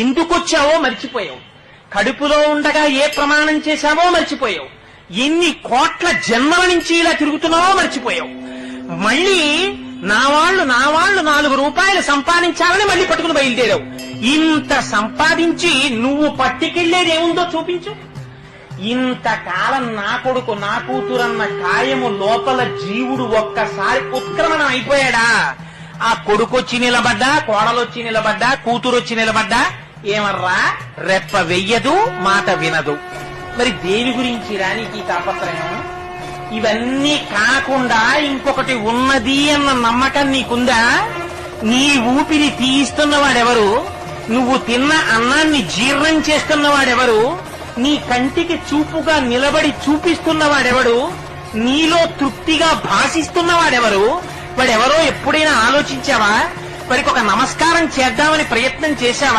ఎందుకొచ్చావో మర్చిపోయావు. కడుపులో ఉండగా ఏ ప్రమాణం చేశావో మర్చిపోయావు. ఎన్ని కోట్ల జన్మల నుంచి ఇలా తిరుగుతున్నావో మర్చిపోయావు. మళ్ళీ నా వాళ్ళు 4 రూపాయలు సంపాదించాలని మళ్ళీ పట్టుకుని బయలుదేరావు. ఇంత సంపాదించి నువ్వు పట్టుకెళ్లేదేముందో చూపించు. ఇంతకాలం నా కొడుకు నా కూతురన్న కాయము లోపల జీవుడు ఒక్కసారి ఉత్క్రమణం అయిపోయాడా? ఆ కొడుకొచ్చి నిలబడ్డా, కోడలొచ్చి నిలబడ్డా, కూతురొచ్చి నిలబడ్డా ఏమర్రా రెప్ప వెయ్యదు, మాట వినదు. మరి దేని గురించి రానికి తాపత్రయం? ఇవన్నీ కాకుండా ఇంకొకటి ఉన్నది అన్న నమ్మకం నీకుందా? నీ ఊపిరి తీయిస్తున్నవాడెవరు? నువ్వు తిన్న అన్నాన్ని జీర్ణం చేస్తున్నవాడెవరు? నీ కంటికి చూపుగా నిలబడి చూపిస్తున్నవాడెవడు? నీలో తృప్తిగా భాషిస్తున్నవాడెవరు? వాడెవరో ఎప్పుడైనా ఆలోచించావా? వారికి ఒక నమస్కారం చేద్దామని ప్రయత్నం చేశావా?